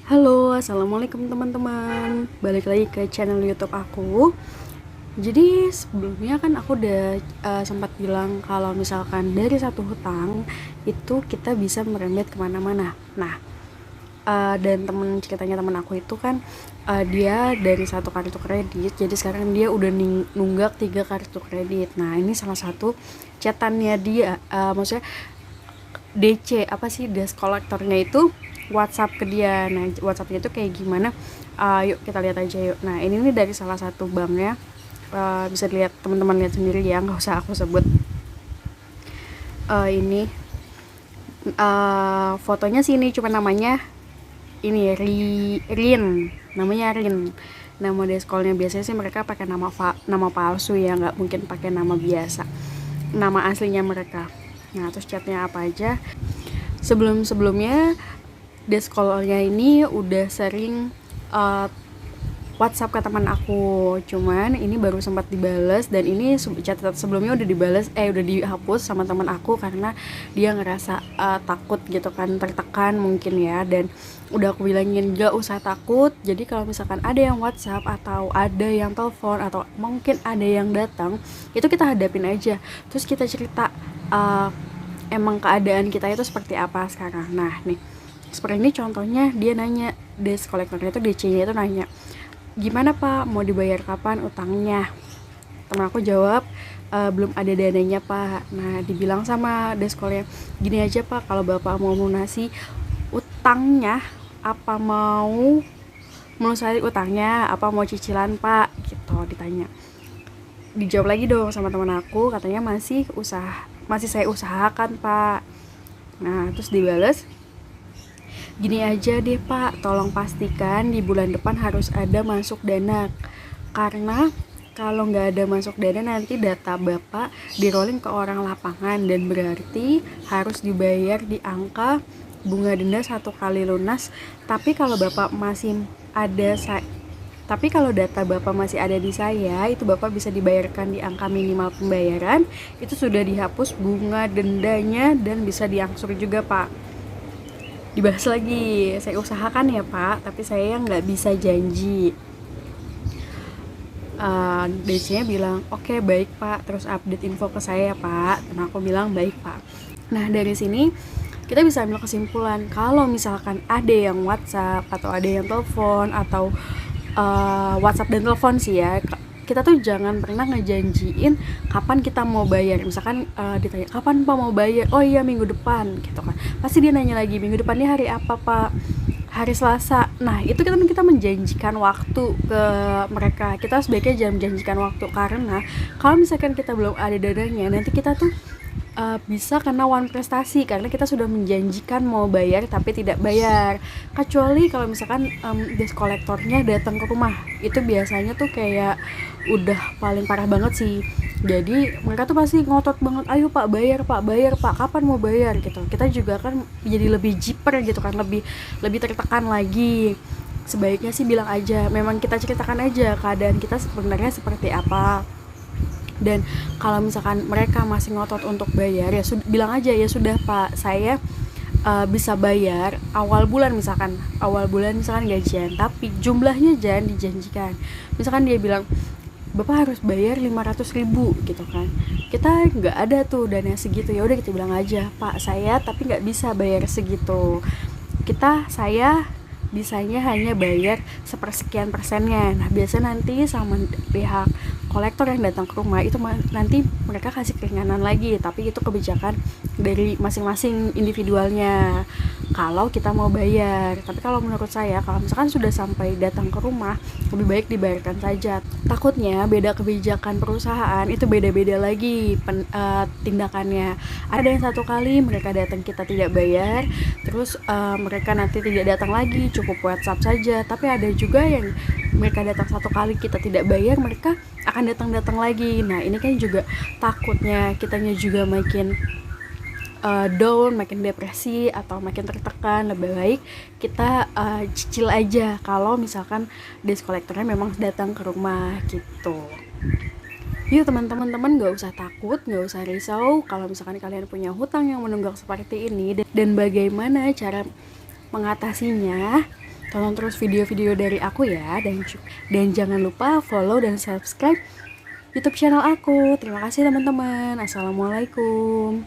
Halo, assalamualaikum teman-teman. Balik lagi ke channel YouTube aku. Jadi sebelumnya kan aku udah sempat bilang kalau misalkan dari satu hutang itu kita bisa merembet kemana-mana. Nah, dan ceritanya teman aku itu kan dia dari satu kartu kredit, jadi sekarang dia udah nunggak 3 kartu kredit. Nah, ini salah satu chatannya dia, maksudnya DC apa sih, desk kolektornya itu WhatsApp ke dia. Nah, WhatsAppnya itu kayak gimana? Yuk kita lihat aja yuk. Nah, ini nih dari salah satu banknya. Bisa dilihat, teman-teman lihat sendiri ya, nggak usah aku sebut. Ini fotonya sih, ini cuma namanya ini Rin, namanya Rin. Nama deskolnya biasanya sih mereka pakai nama palsu ya, nggak mungkin pakai nama biasa, nama aslinya mereka. Nah, terus chatnya apa aja? Sebelumnya deskolnya ini udah sering WhatsApp ke teman aku, cuman ini baru sempat dibales, dan ini chat sebelumnya udah udah dihapus sama teman aku karena dia ngerasa takut gitu kan, tertekan mungkin ya. Dan udah aku bilangin gak usah takut, jadi kalau misalkan ada yang WhatsApp atau ada yang telepon atau mungkin ada yang datang, itu kita hadapin aja, terus kita cerita emang keadaan kita itu seperti apa sekarang. Nah nih, seperti ini contohnya, dia nanya, desk kolektornya itu DC-nya itu nanya, gimana pak, mau dibayar kapan utangnya? Temen aku jawab, belum ada dananya pak. Nah, dibilang sama deskolnya, gini aja pak, kalau bapak mau lunasi utangnya, apa mau melunasi utangnya, apa mau cicilan pak, gitu ditanya. Dijawab lagi dong sama teman aku, katanya masih saya usahakan pak. Nah, terus dibales, gini aja deh pak, tolong pastikan di bulan depan harus ada masuk dana, karena kalau nggak ada masuk dana nanti data bapak di rolling ke orang lapangan, dan berarti harus dibayar di angka bunga denda 1 kali lunas. Tapi kalau bapak masih ada tapi kalau data bapak masih ada di saya, itu bapak bisa dibayarkan di angka minimal pembayaran, itu sudah dihapus bunga dendanya dan bisa diangsur juga pak. Dibahas lagi, saya usahakan ya pak, tapi saya nggak bisa janji. DC-nya bilang oke, baik pak, terus update info ke saya ya pak. Dan aku bilang baik pak. Nah, dari sini kita bisa ambil kesimpulan kalau misalkan ada yang WhatsApp atau ada yang telepon atau WhatsApp dan telepon sih ya, kita tuh jangan pernah ngejanjiin kapan kita mau bayar. Misalkan ditanya, kapan pak mau bayar? Oh iya, minggu depan gitu kan. Pasti dia nanya lagi, minggu depannya hari apa pak? Hari Selasa. Nah, itu kita menjanjikan waktu ke mereka. Kita sebaiknya jangan menjanjikan waktu, karena kalau misalkan kita belum ada dananya, nanti kita tuh bisa kena one prestasi karena kita sudah menjanjikan mau bayar tapi tidak bayar. Kecuali kalau misalkan desk kolektornya datang ke rumah, itu biasanya tuh kayak udah paling parah banget sih. Jadi mereka tuh pasti ngotot banget, ayo pak bayar pak, kapan mau bayar gitu. Kita juga kan jadi lebih jiper gitu kan, lebih tertekan lagi. Sebaiknya sih bilang aja, memang kita ceritakan aja keadaan kita sebenarnya seperti apa. Dan kalau misalkan mereka masih ngotot untuk bayar, ya bilang aja, ya sudah pak, saya bisa bayar awal bulan misalkan gajian, tapi jumlahnya jangan dijanjikan. Misalkan dia bilang bapak harus bayar 500.000 gitu kan, kita nggak ada tuh dana segitu, ya udah kita bilang aja, pak saya tapi nggak bisa bayar segitu, saya bisanya hanya bayar sepersekian persennya. Nah, biasanya nanti sama pihak kolektor yang datang ke rumah itu nanti mereka kasih keringanan lagi, tapi itu kebijakan dari masing-masing individualnya kalau kita mau bayar. Tapi kalau menurut saya, kalau misalkan sudah sampai datang ke rumah, lebih baik dibayarkan saja. Takutnya beda kebijakan perusahaan itu beda-beda lagi tindakannya. Ada yang 1 kali mereka datang kita tidak bayar, terus mereka nanti tidak datang lagi, cukup WhatsApp saja. Tapi ada juga yang mereka datang 1 kali kita tidak bayar, mereka akan datang lagi. Nah, ini kan juga takutnya kitanya juga makin down, makin depresi atau makin tertekan. Lebih baik kita cicil aja kalau misalkan desk kolektornya memang datang ke rumah gitu. Yuk teman-teman, gak usah takut, gak usah risau kalau misalkan kalian punya hutang yang menunggak seperti ini, dan bagaimana cara mengatasinya. Tonton terus video-video dari aku ya, dan jangan lupa follow dan subscribe YouTube channel aku. Terima kasih teman-teman. Assalamualaikum.